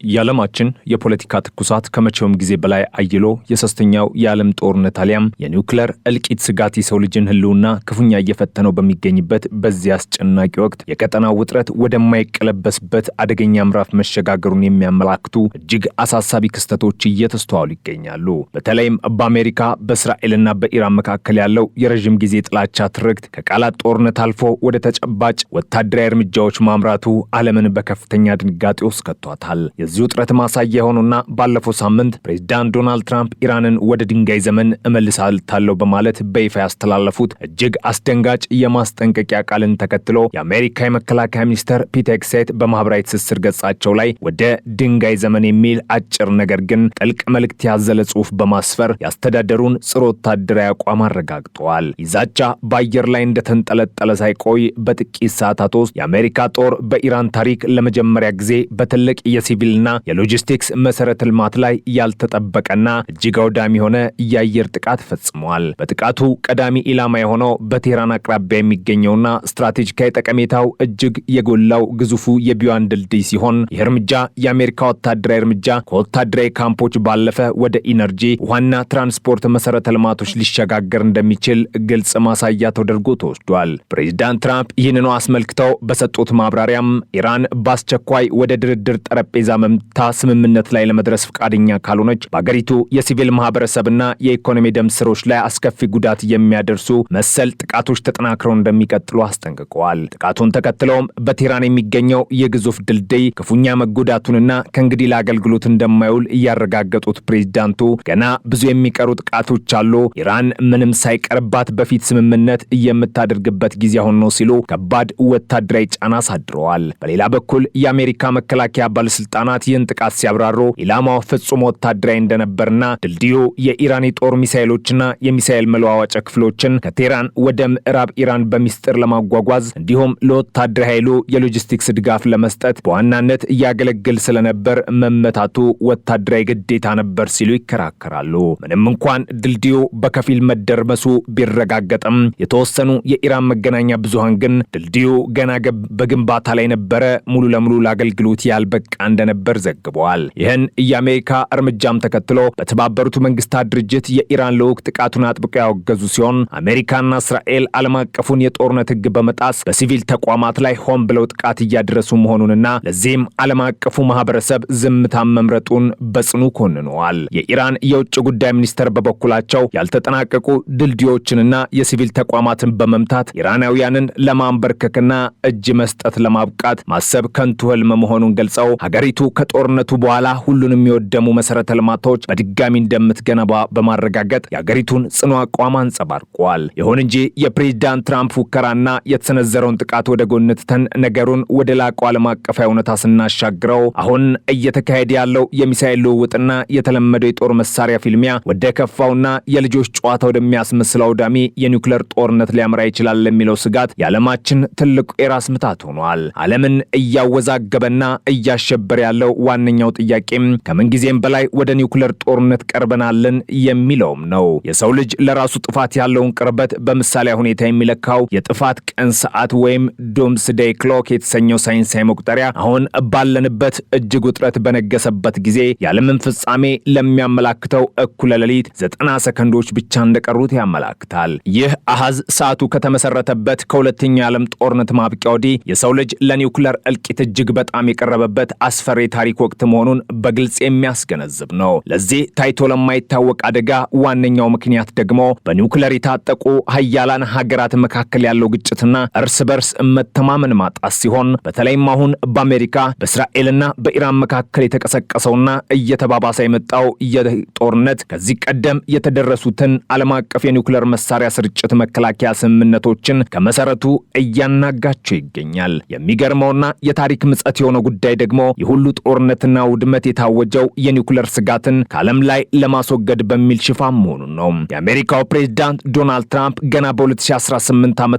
የዓለማችን የፖለቲካ ትኩሳት ከመቼውም ጊዜ በላይ አይሎ የሶስተኛው የዓለም ጦርነት አሊያም የኒውክሌር እልቂት ስጋት የሰው ልጅን ህልውና ክፉኛ እየፈተነው በሚገኝበት በዚህ አስጨናቂ ወቅት የቀጠናው ውጥረት ወደማይቀለበስበት አደገኛ ምዕራፍ መሸጋገሩን የሚያመላክቱ እጅግ አሳሳቢ ክስተቶች እየተስተዋሉ ይገኛሉ። በተለይም በአሜሪካ በእስራኤልና በኢራን መካከል ያለው የረጅም ጊዜ ጥላቻ ትርክት ከቃላት ጦርነት አልፎ ወደ ተጨባጭ ወታደራዊ እርምጃዎች ማምራቱ ዓለምን በከፍተኛ ድንጋጤ ውስጥ ከቷታል። የዚህ ውጥረት ማሳያ የሆኑና ባለፈው ሳምንት ፕሬዝዳንት ዶናልድ ትራምፕ ኢራንን ወደ ድንጋይ ዘመን እመልሳለሁ በማለት በይፋ ያስተላለፉት እጅግ አስደንጋጭ የማስጠንቀቂያ ቃልን ተከትሎ የአሜሪካ የመከላከያ ሚኒስትር ፒት ሄግሴት በማህበራዊ ትስስር ገጻቸው ላይ ወደ ድንጋይ ዘመን የሚል አጭር ነገር ግን ጥልቅ መልእክት ያዘለ ጽሑፍ በማስፈር ያስተዳደሩን ጽሩ ወታደራዊ አቋም አረጋግጠዋል። ይዛቻ በአየር ላይ እንደተንጠለጠለ ሳይቆይ በጥቂት ሰዓታት ውስጥ የአሜሪካ ጦር በኢራን ታሪክ ለመጀመሪያ ጊዜ በትልቅ የሲቪልና የሎጂስቲክስ መሰረተ ልማት ላይ ያልተጠበቀና እጅግ አውዳሚ የሆነ የአየር ጥቃት ፈጽሟል። በጥቃቱ ቀዳሚ ኢላማ የሆነው በቴህራን አቅራቢያ የሚገኘውና ስትራቴጂካዊ ጠቀሜታው እጅግ የጎላው ግዙፉ የቢዋን ድልድይ ሲሆን ይህ እርምጃ የአሜሪካ ወታደራዊ እርምጃ ከወታደራዊ ካምፖች ባለፈ ወደ ኢነርጂ፣ ውሃና ትራንስፖርት መሰረተ ልማቶች ሊሸጋገር እንደሚችል ግልጽ ማሳያ ተደርጎ ተወስዷል። ፕሬዚዳንት ትራምፕ ይህንኑ አስመልክተው በሰጡት ማብራሪያም ኢራን በአስቸኳይ ወደ ድርድር ጠረጴዛ መምታ ስምምነት ላይ ለመድረስ ፈቃደኛ ካልሆነች በአገሪቱ የሲቪል ማህበረሰብና የኢኮኖሚ ደምስሮች ላይ አስከፊ ጉዳት የሚያደርሱ መሰል ጥቃቶች ተጠናክረው እንደሚቀጥሉ አስጠንቅቀዋል። ጥቃቱን ተከትለውም በቴህራን የሚገኘው የግዙፍ ድልድይ ክፉኛ መጎዳቱንና ከእንግዲህ ለአገልግሎት እንደማይውል እያረጋገጡት ፕሬዝዳንቱ ገና ብዙ የሚቀሩ ጥቃቶች አሉ፣ ኢራን ምንም ሳይቀርባት በፊት ስምምነት የምታደርግበት ጊዜ አሁን ነው ሲሉ ከባድ ወታደራዊ ጫና አሳድረዋል። በሌላ በኩል የአሜሪካ መከላከያ ባለስልጣናት ይህን ጥቃት ሲያብራሩ ኢላማው ፍጹም ወታደራዊ እንደነበርና ድልድዩ የኢራን የጦር ሚሳኤሎችና የሚሳኤል መለዋወጫ ክፍሎችን ከቴህራን ወደ ምዕራብ ኢራን በሚስጥር ለማጓጓዝ እንዲሁም ለወታደራዊ ኃይሉ የሎጂስቲክስ ድጋፍ ለመስጠት በዋናነት እያገለግል ስለነበር መመታቱ ወታደራዊ ግዴታ ነበር ሲሉ ይከራከራሉ። ምንም እንኳን ድልድዩ በከፊል መደርመሱ ቢረጋገጥም የተወሰኑ የኢራን መገናኛ ብዙሃን ግን ድልድዩ ገና በግንባታ ላይ ነበረ፣ ሙሉ ለሙሉ ለአገልግሎት ያልበቃ እንደነበር ዘግበዋል። ይህን የአሜሪካ እርምጃም ተከትሎ በተባበሩት መንግስታት ድርጅት የኢራን ልዑክ ጥቃቱን አጥብቀው ያወገዙ ሲሆን አሜሪካና እስራኤል ዓለም አቀፉን የጦርነት ሕግ በመጣስ በሲቪል ተቋማት ላይ ሆን ብለው ጥቃት እያደረሱ መሆኑንና ለዚህም ዓለም አቀፉ ማህበረሰብ ዝምታን መምረጡን በጽኑ ኮንነዋል። የኢራን የውጭ ጉዳይ ሚኒስተር በበኩላቸው ያልተጠናቀቁ ድልድዮችንና የሲቪል ተቋማትን በመምታት ኢራናውያንን ለማንበርከክና እጅ መስጠት ለማብቃት ማሰብ ከንቱ ህልም መሆኑን ገልጸው ሀገሪቱ ከጦርነቱ በኋላ ሁሉንም የሚወደሙ መሰረተ ልማቶች በድጋሚ እንደምትገነባ በማረጋገጥ የሀገሪቱን ጽኑ አቋም አንጸባርቀዋል። ይሁን እንጂ የፕሬዝዳንት ትራምፕ ፉከራና የተሰነዘረውን ጥቃት ወደ ጎን ትተን ነገሩን ወደ ላቀው ዓለም አቀፋዊ እውነታ ስናሻግረው አሁን እየተካሄደ ያለው የሚሳኤል ልውውጥና የተለመደው የጦር መሳሪያ ፊልሚያ ወደ ከፋውና የልጆች ጨዋታ ወደሚያስመስለው አውዳሚ የኒውክሌር ጦርነት ሊያመራ ይችላል ለሚለው ስጋት የዓለማችን ትልቁ የራስ ምታት ሆኗል። ዓለምን እያወዛገበና እያሸበረ ያለው ዋነኛው ጥያቄም ከምንጊዜም በላይ ወደ ኒውክሌር ጦርነት ቀርበናልን የሚለውም ነው። የሰው ልጅ ለራሱ ጥፋት ያለውን ቅርበት በምሳሌ ሁኔታ የሚለካው የጥፋት ቀን ሰዓት ወይም ዶምስዴይ ክሎክ የተሰኘው ሳይንሳዊ መቁጠሪያ አሁን ባለንበት እጅግ ውጥረት በነገሰበት ጊዜ የዓለምን ፍጻሜ ለሚያመላክተው እኩለ ሌሊት 90 ሰከንዶች ብቻ እንደቀሩት ያመላክታል። ይህ አሃዝ ሰዓቱ ከተመሰረተበት ከሁለተኛው የዓለም ጦርነት ማብቂያ ወዲህ የሰው ልጅ ለኒውክሌር እልቂት እጅግ በጣም የቀረበበት አስፈሪ ታሪክ ወቅት መሆኑን በግልጽ የሚያስገነዝብ ነው። ለዚህ ታይቶ ለማይታወቅ አደጋ ዋነኛው ምክንያት ደግሞ በኒውክሌር የታጠቁ ሀያላን ሀገራት መካከል ያለው ግጭትና እርስ በርስ መተማመን ማጣት ሲሆን በተለይም አሁን በአሜሪካ በእስራኤልና በኢራን መካከል የተቀሰቀሰውና እየተባባሰ የመጣው የጦርነት ከዚህ ቀደም የተደረሱትን ዓለም አቀፍ የኒውክሌር መሳሪያ ስርጭት መከላከያ ስምምነቶችን ከመሰረቱ እያናጋቸው ይገኛል። የሚገርመውና የታሪክ ምጸት የሆነው ጉዳይ ደግሞ የሁሉ ጦርነትና ውድመት የታወጀው የኒውክሌር ስጋትን ከዓለም ላይ ለማስወገድ በሚል ሽፋን መሆኑን ነው። የአሜሪካው ፕሬዝዳንት ዶናልድ ትራምፕ ገና በ2018 ዓ.ም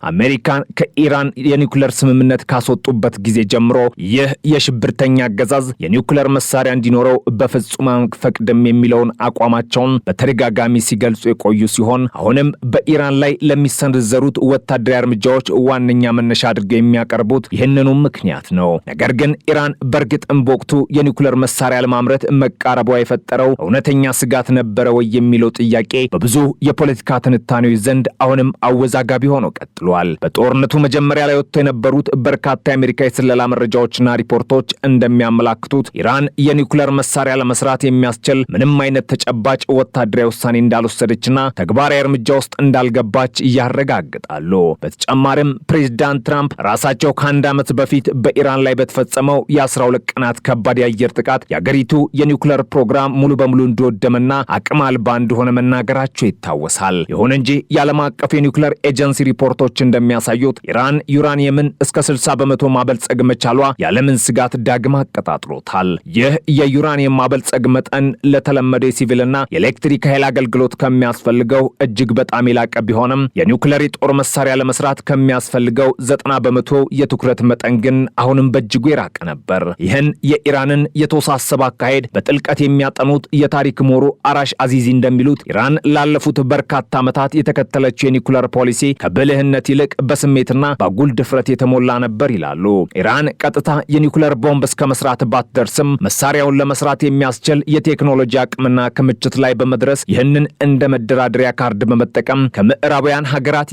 አሜሪካን ከኢራን የኒውክሌር ስምምነት ካስወጡበት ጊዜ ጀምሮ ይህ የሽብርተኛ አገዛዝ የኒውክሌር መሳሪያ እንዲኖረው በፍጹም አንፈቅድም የሚለውን አቋማቸውን በተደጋጋሚ ሲገልጹ የቆዩ ሲሆን አሁንም በኢራን ላይ ለሚሰነዘሩት ወታደራዊ እርምጃዎች ዋነኛ መነሻ አድርገው የሚያቀርቡት ይህንኑ ምክንያት ነው። ነገር ግን ኢራን በእርግጥም ግብጽም በወቅቱ የኒውክሌር መሳሪያ ለማምረት መቃረቧ የፈጠረው እውነተኛ ስጋት ነበረ ወይ የሚለው ጥያቄ በብዙ የፖለቲካ ትንታኔዎች ዘንድ አሁንም አወዛጋቢ ሆኖ ቀጥሏል። በጦርነቱ መጀመሪያ ላይ ወጥተው የነበሩት በርካታ የአሜሪካ የስለላ መረጃዎችና ሪፖርቶች እንደሚያመላክቱት ኢራን የኒውክሌር መሳሪያ ለመስራት የሚያስችል ምንም አይነት ተጨባጭ ወታደራዊ ውሳኔ እንዳልወሰደችና ተግባራዊ እርምጃ ውስጥ እንዳልገባች ያረጋግጣሉ። በተጨማሪም ፕሬዝዳንት ትራምፕ ራሳቸው ከአንድ ዓመት በፊት በኢራን ላይ በተፈጸመው የ12 ቀናት ከባድ የአየር ጥቃት የአገሪቱ የኒውክሌር ፕሮግራም ሙሉ በሙሉ እንደወደመና አቅም አልባ እንደሆነ መናገራቸው ይታወሳል። ይሁን እንጂ የዓለም አቀፍ የኒውክሌር ኤጀንሲ ሪፖርቶች እንደሚያሳዩት ኢራን ዩራኒየምን እስከ 60 በመቶ ማበልጸግ መቻሏ የዓለምን ስጋት ዳግም አቀጣጥሎታል። ይህ የዩራኒየም ማበልጸግ መጠን ለተለመደው የሲቪልና የኤሌክትሪክ ኃይል አገልግሎት ከሚያስፈልገው እጅግ በጣም የላቀ ቢሆንም የኒውክሌር የጦር መሳሪያ ለመስራት ከሚያስፈልገው 90 በመቶ የትኩረት መጠን ግን አሁንም በእጅጉ የራቀ ነበር። ይህን የኢራንን የተወሳሰበ አካሄድ በጥልቀት የሚያጠኑት የታሪክ ምሁሩ አራሽ አዚዚ እንደሚሉት ኢራን ላለፉት በርካታ ዓመታት የተከተለችው የኒውክሌር ፖሊሲ ከብልህነት ይልቅ በስሜትና በአጉል ድፍረት የተሞላ ነበር ይላሉ። ኢራን ቀጥታ የኒውክሌር ቦምብ እስከ መስራት ባትደርስም መሳሪያውን ለመስራት የሚያስችል የቴክኖሎጂ አቅምና ክምችት ላይ በመድረስ ይህንን እንደ መደራደሪያ ካርድ በመጠቀም ከምዕራባውያን ሀገራት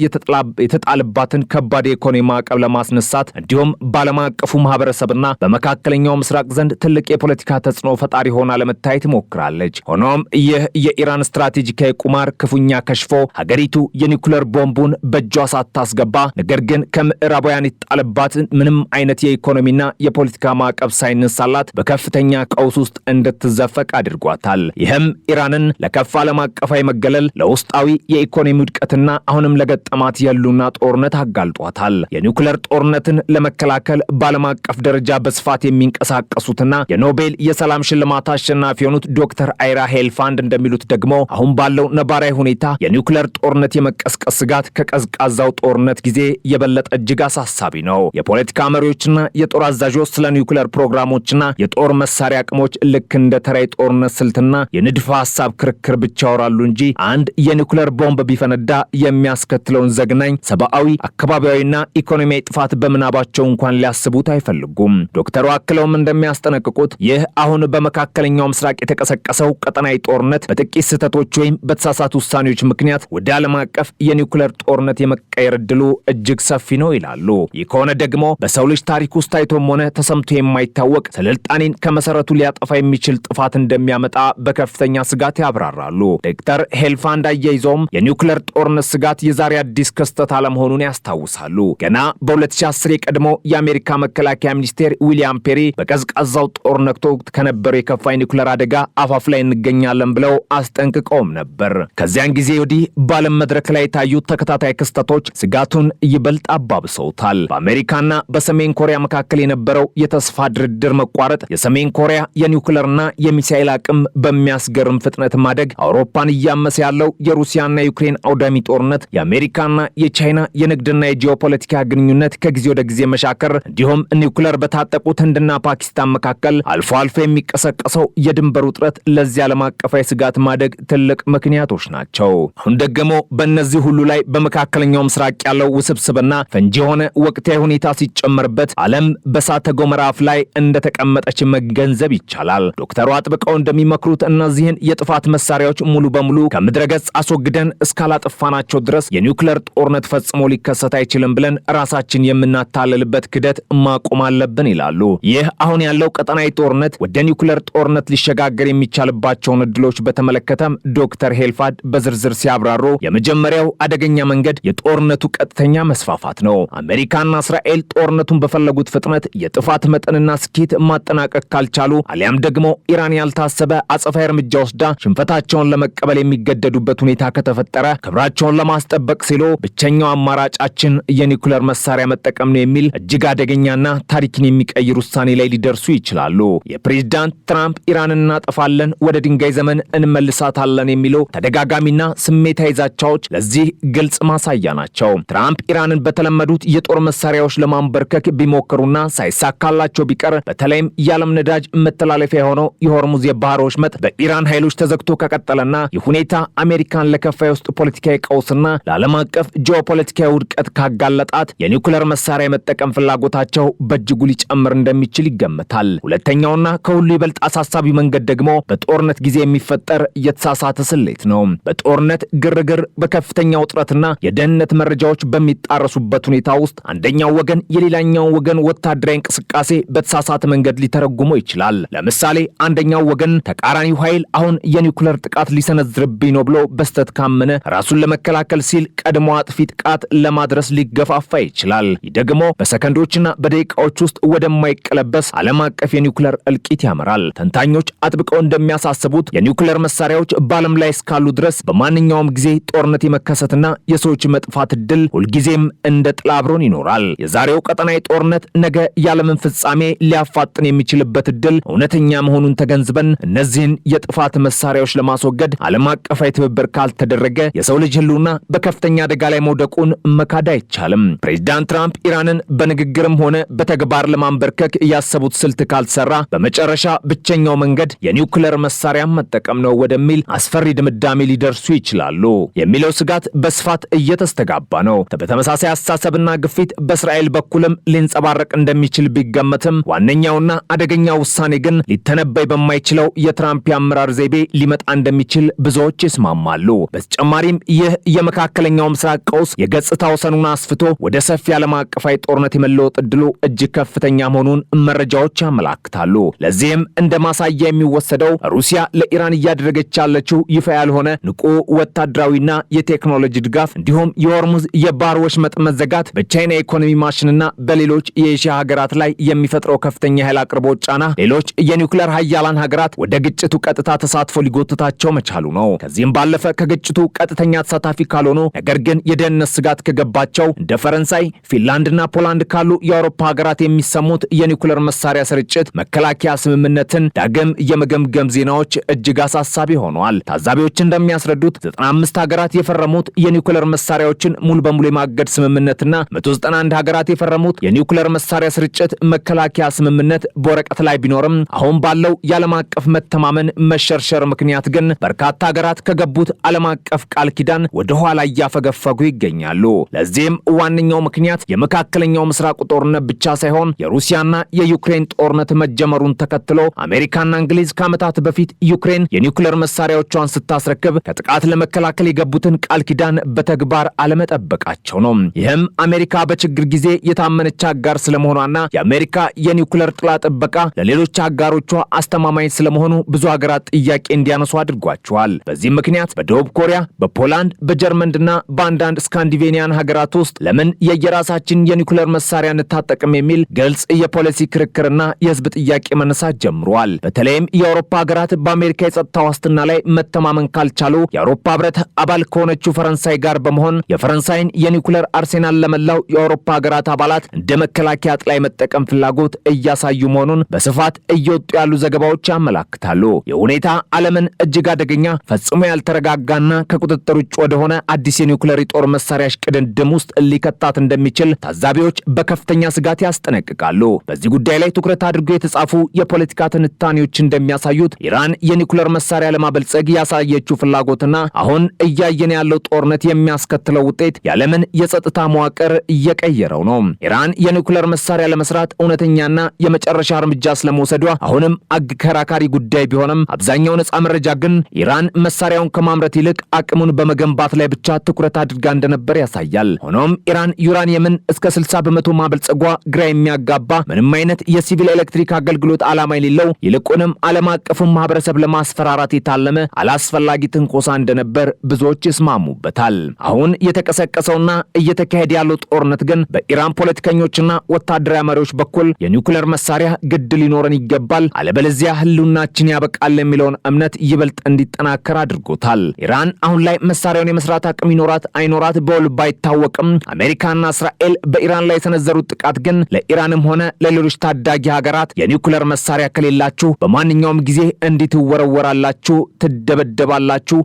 የተጣለባትን ከባድ የኢኮኖሚ ማዕቀብ ለማስነሳት እንዲሁም በዓለም አቀፉ ማህበረሰብና በመካከለኛው ምስራቅ ዘንድ ትልቅ የፖለቲካ ተጽዕኖ ፈጣሪ ሆና ለመታየት ሞክራለች። ሆኖም ይህ የኢራን ስትራቴጂካዊ ቁማር ክፉኛ ከሽፎ ሀገሪቱ የኒውክሌር ቦምቡን በእጇ ሳታስገባ ነገር ግን ከምዕራባውያን የተጣለባት ምንም አይነት የኢኮኖሚና የፖለቲካ ማዕቀብ ሳይነሳላት በከፍተኛ ቀውስ ውስጥ እንድትዘፈቅ አድርጓታል። ይህም ኢራንን ለከፍ ዓለም አቀፋዊ መገለል፣ ለውስጣዊ የኢኮኖሚ ውድቀትና አሁንም ለገጠማት የህልውና ጦርነት አጋልጧታል። የኒውክሌር ጦርነትን ለመከላከል በዓለም አቀፍ ደረጃ በስፋት የሚንቀሳቀሱትና የኖቤል የሰላም ሽልማት አሸናፊ የሆኑት ዶክተር አይራ ሄልፋንድ እንደሚሉት ደግሞ አሁን ባለው ነባራዊ ሁኔታ የኒውክሌር ጦርነት የመቀስቀስ ስጋት ከቀዝቃዛው ጦርነት ጊዜ የበለጠ እጅግ አሳሳቢ ነው። የፖለቲካ መሪዎችና የጦር አዛዦች ስለ ኒውክሌር ፕሮግራሞችና የጦር መሳሪያ አቅሞች ልክ እንደ ተራ የጦርነት ስልትና የንድፈ ሐሳብ ክርክር ብቻ ያወራሉ እንጂ አንድ የኒውክሌር ቦምብ ቢፈነዳ የሚያስከትለውን ዘግናኝ ሰብአዊ፣ አካባቢያዊና ኢኮኖሚያዊ ጥፋት በምናባቸው እንኳን ሊያስቡት አይፈልጉም። ዶክተሩ አክለውም እንደሚያስጠነቅቁት ይህ አሁን በመካከለኛው ምስራቅ የተቀሰቀሰው ቀጠናዊ ጦርነት በጥቂት ስህተቶች ወይም በተሳሳቱ ውሳኔዎች ምክንያት ወደ ዓለም አቀፍ የኒውክሌር ጦርነት የመቀየር ዕድሉ እጅግ ሰፊ ነው ይላሉ። ይህ ከሆነ ደግሞ በሰው ልጅ ታሪክ ውስጥ ታይቶም ሆነ ተሰምቶ የማይታወቅ ስልጣኔን ከመሰረቱ ሊያጠፋ የሚችል ጥፋት እንደሚያመጣ በከፍተኛ ስጋት ያብራራሉ። ዶክተር ሄልፋንድ አያይዘውም የኒውክሌር ጦርነት ስጋት የዛሬ አዲስ ክስተት አለመሆኑን ያስታውሳሉ። ገና በ2010 የቀድሞ የአሜሪካ መከላከያ ሚኒስቴር ዊሊያም ፔሪ በቀዝቃዛው ጦርነት ወቅት ከነበረው የከፋ የኒውክሌር አደጋ አፋፍ ላይ እንገኛለን ብለው አስጠንቅቀውም ነበር። ከዚያን ጊዜ ወዲህ በዓለም መድረክ ላይ የታዩት ተከታታይ ክስተቶች ስጋቱን ይበልጥ አባብሰውታል። በአሜሪካና በሰሜን ኮሪያ መካከል የነበረው የተስፋ ድርድር መቋረጥ፣ የሰሜን ኮሪያ የኒውክሌርና የሚሳኤል አቅም በሚያስገርም ፍጥነት ማደግ፣ አውሮፓን እያመሰ ያለው የሩሲያና የዩክሬን አውዳሚ ጦርነት፣ የአሜሪካና የቻይና የንግድና የጂኦፖለቲካ ግንኙነት ከጊዜ ወደ ጊዜ መሻከር፣ እንዲሁም ኒውክሌር በታጠቁት ህንድና ፓኪስታን መካከል አልፎ አልፎ የሚቀሰቀሰው የድንበር ውጥረት ለዚህ ዓለም አቀፋዊ ስጋት ማደግ ትልቅ ምክንያቶች ናቸው። አሁን ደግሞ በእነዚህ ሁሉ ላይ በመካከለኛው ምስራቅ ያለው ውስብስብና ፈንጂ የሆነ ወቅታዊ ሁኔታ ሲጨመርበት ዓለም በሳተ ገሞራ አፍ ላይ እንደተቀመጠች መገንዘብ ይቻላል። ዶክተሩ አጥብቀው እንደሚመክሩት እነዚህን የጥፋት መሳሪያዎች ሙሉ በሙሉ ከምድረ ገጽ አስወግደን እስካላጠፋናቸው ድረስ የኒውክሌር ጦርነት ፈጽሞ ሊከሰት አይችልም ብለን ራሳችን የምናታለልበት ክደት ማቆም አለብን ይላሉ። ይህ አሁን ያለው ቀጠናዊ ጦርነት ወደ ኒውክሌር ጦርነት ሊሸጋገር የሚቻልባቸውን እድሎች በተመለከተም ዶክተር ሄልፋንድ በዝርዝር ሲያብራሩ የመጀመሪያው አደገኛ መንገድ የጦርነቱ ቀጥተኛ መስፋፋት ነው። አሜሪካና እስራኤል ጦርነቱን በፈለጉት ፍጥነት የጥፋት መጠንና ስኬት ማጠናቀቅ ካልቻሉ አሊያም ደግሞ ኢራን ያልታሰበ አጸፋዊ እርምጃ ወስዳ ሽንፈታቸውን ለመቀበል የሚገደዱበት ሁኔታ ከተፈጠረ ክብራቸውን ለማስጠበቅ ሲሉ ብቸኛው አማራጫችን የኒውክሌር መሳሪያ መጠቀም ነው የሚል እጅግ አደገኛና ታሪክን የሚቀይር ውሳኔ ላይ ሊደርሱ ይችላሉ። የፕሬዝዳንት ትራምፕ ኢራንን እናጠፋለን፣ ወደ ድንጋይ ዘመን እንመልሳታለን የሚለው ተደጋጋሚና ስሜታዊ ዛቻዎች ለዚህ ግልጽ ማሳያ ናቸው። ትራምፕ ኢራንን በተለመዱት የጦር መሳሪያዎች ለማንበርከክ ቢሞክሩና ሳይሳካላቸው ቢቀር በተለይም የዓለም ነዳጅ መተላለፊያ የሆነው የሆርሙዝ የባህር ወሽመጥ በኢራን ኃይሎች ተዘግቶ ከቀጠለና ይህ ሁኔታ አሜሪካን ለከፋ የውስጥ ፖለቲካዊ ቀውስና ለዓለም አቀፍ ጂኦፖለቲካዊ ውድቀት ካጋለጣት የኒውክሌር መሳሪያ የመጠቀም ፍላጎታቸው በእጅጉ ሊጨምር እንደሚችል ይገመታል። ይገመታል። ሁለተኛውና ከሁሉ ይበልጥ አሳሳቢ መንገድ ደግሞ በጦርነት ጊዜ የሚፈጠር የተሳሳተ ስሌት ነው። በጦርነት ግርግር፣ በከፍተኛ ውጥረትና የደህንነት መረጃዎች በሚጣረሱበት ሁኔታ ውስጥ አንደኛው ወገን የሌላኛው ወገን ወታደራዊ እንቅስቃሴ በተሳሳተ መንገድ ሊተረጉመው ይችላል። ለምሳሌ አንደኛው ወገን ተቃራኒው ኃይል አሁን የኒውክሌር ጥቃት ሊሰነዝርብኝ ነው ብሎ በስተት ካመነ ራሱን ለመከላከል ሲል ቀድሞ አጥፊ ጥቃት ለማድረስ ሊገፋፋ ይችላል። ይህ ደግሞ በሰከንዶችና በደቂቃዎች ውስጥ ወደማይቀለበስ ዓለም አቀፍ የኒውክሌር እልቂት ያመራል። ተንታኞች አጥብቀው እንደሚያሳስቡት የኒውክሌር መሳሪያዎች በዓለም ላይ እስካሉ ድረስ በማንኛውም ጊዜ ጦርነት የመከሰትና የሰዎች መጥፋት እድል ሁልጊዜም እንደ ጥላ አብሮን ይኖራል። የዛሬው ቀጠናዊ ጦርነት ነገ የዓለምን ፍጻሜ ሊያፋጥን የሚችልበት እድል እውነተኛ መሆኑን ተገንዝበን እነዚህን የጥፋት መሳሪያዎች ለማስወገድ ዓለም አቀፋዊ ትብብር ካልተደረገ የሰው ልጅ ህልውና በከፍተኛ አደጋ ላይ መውደቁን መካድ አይቻልም። ፕሬዚዳንት ትራምፕ ኢራንን በንግግርም ሆነ በተግባር ለማንበርከክ ያሰቡት ስልት ካልሰራ በመጨረሻ ብቸኛው መንገድ የኒውክሌር መሳሪያ መጠቀም ነው ወደሚል አስፈሪ ድምዳሜ ሊደርሱ ይችላሉ የሚለው ስጋት በስፋት እየተስተጋባ ነው። በተመሳሳይ አስተሳሰብና ግፊት በእስራኤል በኩልም ሊንጸባረቅ እንደሚችል ቢገመትም ዋነኛውና አደገኛው ውሳኔ ግን ሊተነበይ በማይችለው የትራምፕ የአመራር ዘይቤ ሊመጣ እንደሚችል ብዙዎች ይስማማሉ። በተጨማሪም ይህ የመካከለኛው ምስራቅ ቀውስ የገጽታ ወሰኑን አስፍቶ ወደ ሰፊ ዓለም አቀፋዊ ጦርነት የመለወጥ እድሉ እጅግ ከፍተኛ መሆኑን መረጃዎች ያመላክታሉ። ለዚህም እንደ ማሳያ የሚወሰደው ሩሲያ ለኢራን እያደረገች ያለችው ይፋ ያልሆነ ንቁ ወታደራዊና የቴክኖሎጂ ድጋፍ እንዲሁም የሆርሙዝ የባህር ወሽመጥ መዘጋት በቻይና ኢኮኖሚ ማሽንና በሌሎች የኤሽያ ሀገራት ላይ የሚፈጥረው ከፍተኛ ኃይል አቅርቦት ጫና ሌሎች የኒውክሌር ሀያላን ሀገራት ወደ ግጭቱ ቀጥታ ተሳትፎ ሊጎትታቸው መቻሉ ነው። ከዚህም ባለፈ ከግጭቱ ቀጥተኛ ተሳታፊ ካልሆኑ ነገር ግን የደህንነት ስጋት ከገባቸው እንደ ፈረንሳይ፣ ፊንላንድና ፖላንድ ካሉ የአውሮፓ ሀገራት የሚሰሙት የኒውክሌር መሳሪያ ስርጭት መከላከያ ስምምነትን ዳግም የመገምገም ዜናዎች እጅግ አሳሳቢ ሆነዋል። ታዛቢዎች እንደሚያስረዱት 95 ሀገራት የፈረሙት የኒውክሌር መሳሪያዎችን ሙሉ በሙሉ የማገድ ስምምነትና 191 ሀገራት የፈረሙት የኒውክሌር መሳሪያ ስርጭት መከላከያ ስምምነት በወረቀት ላይ ቢኖርም አሁን ባለው የዓለም አቀፍ መተማመን መሸርሸር ምክንያት ግን በርካታ ሀገራት ከገቡት ዓለም አቀፍ ቃል ኪዳን ወደ ኋላ እያፈገፈጉ ይገኛሉ። ለዚህም ዋነኛው ምክንያት የመካከለኛው ምስራቁ ጦርነት ብቻ ሳይሆን የሩሲያና የዩክሬን ጦርነት መጀመሩን ተከትሎ አሜሪካና እንግሊዝ ከዓመታት በፊት ዩክሬን የኒውክሌር መሳሪያዎቿን ስታስረክብ ከጥቃት ለመከላከል የገቡትን ቃል ኪዳን በተግባር አለመጠበቃቸው ነው። ይህም አሜሪካ በችግር ጊዜ የታመነች አጋር ስለመሆኗና የአሜሪካ የኒውክሌር ጥላ ጥበቃ ለሌሎች አጋሮቿ አስተማማኝ ስለመሆኑ ብዙ ሀገራት ጥያቄ እንዲያነሱ አድርጓቸዋል። በዚህም ምክንያት በደቡብ ኮሪያ፣ በፖላንድ፣ በጀርመንና በአንዳንድ ስካንዲቬኒያን ሀገራት ውስጥ ለምን የየራሳችን የኒውክሌር መሳሪያ እንታጠቅም የሚል ግልጽ የፖሊሲ ክርክርና የህዝብ ጥያቄ መነሳት ጀምሯል። በተለይም የአውሮፓ ሀገራት በአሜሪካ የጸጥታ ዋስትና ላይ መተማመን ካልቻሉ የአውሮፓ ህብረት አባል ከሆነችው ፈረንሳይ ጋር በመሆን የፈረንሳይን የኒውክሌር አርሴናል ለመላው የአውሮፓ ሀገራት አባላት እንደ መከላከያ ጥላ መጠቀም ፍላጎት እያሳዩ መሆኑን በስፋት እየወጡ ያሉ ዘገባዎች ያመላክታሉ። የሁኔታ ዓለምን እጅግ አደገኛ፣ ፈጽሞ ያልተረጋጋና ከቁጥጥር ውጭ ወደሆነ አዲስ የኒውክሌር ጦር መሳሪያ ሽቅድድም ውስጥ ሊከታት እንደሚችል ታዛቢዎች በከፍተኛ ስጋት ያስጠነቅቃሉ። በዚህ ጉዳይ ላይ ትኩረት አድርገው የተጻፉ የፖለቲካ ትንታኔዎች እንደሚያሳዩት ኢራን የኒውክሌር መሳሪያ ለማበልጸግ ያሳየችው ፍላጎትና አሁን እያየን ያለው ጦርነት የሚያስከትለው ውጤት የዓለምን የጸጥታ መዋቅር እየቀየረው ነው። ኢራን የኒውክሌር መሳሪያ ለመስራት እውነተኛና የመጨረሻ እርምጃ ስለመውሰዷ አሁንም አከራካሪ ጉዳይ ቢሆንም አብዛኛው ነፃ መረጃ ግን ኢራን መሳሪያውን ከማምረት ይልቅ አቅሙን በመገንባት ላይ ብቻ ትኩረት አድርጋ እንደነበር ያሳያል። ሆኖም ኢራን ዩራኒየምን እስከ 60 በመቶ ማበልጸጓ ግራ የሚያጋባ ምንም አይነት የሲቪል ኤሌክትሪክ አገልግሎት ዓላማ የሌለው ይልቁንም ዓለም አቀፉን ማህበረሰብ ለማስፈራራት የታለመ አላስፈላጊ ትንኮሳ እንደነበር ብዙዎች ይስማሙበታል። አሁን የተቀሰቀሰውና እየተካሄደ ያለው ጦርነት ግን በኢራን ፖለቲከኞችና ወታደራዊ መሪዎች በኩል የኒውክሌር መሳሪያ ግድ ሊኖረን ይገባል፣ አለበለዚያ ህልውናችን ያበቃል የሚለውን እምነት ይበልጥ እንዲጠናከር አድርጎታል። ኢራን አሁን ላይ መሳሪያውን የመስራት አቅም ይኖራት አይኖራት በውል ባይታወቅም አሜሪካና እስራኤል በኢራን ላይ የሰነዘሩት ጥቃት ግን ለኢራንም ሆነ ለሌሎች ታዳጊ ሀገራት የኒውክሌር መሳሪያ ከሌላችሁ በማንኛውም ጊዜ እንዲህ ትወረወራላችሁ፣ ትደበደባላችሁ፣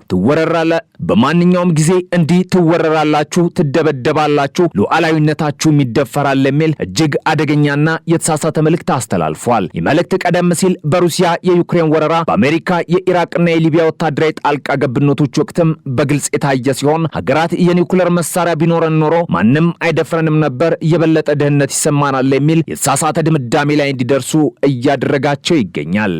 በማንኛውም ጊዜ እንዲህ ትወረራላችሁ፣ ትደበደባላችሁ፣ ሉዓላዊነታችሁ ይደፈራል የሚል እጅግ አደገኛና የተሳሳተ መልእክት አስተላልፏል። ይህ መልእክት ቀደም ሲል በሩሲያ የዩክሬን ወረራ፣ በአሜሪካ የኢራቅና የሊቢያ ወታደራዊ ጣልቃ ገብነቶች ወቅትም በግልጽ የታየ ሲሆን ሀገራት የኒውክሌር መሳሪያ ቢኖረን ኖሮ ማንም አይደፍረንም ነበር፣ የበለጠ ደህንነት ይሰማናል የሚል የተሳሳተ ድምዳሜ ፍጻሜ ላይ እንዲደርሱ እያደረጋቸው ይገኛል።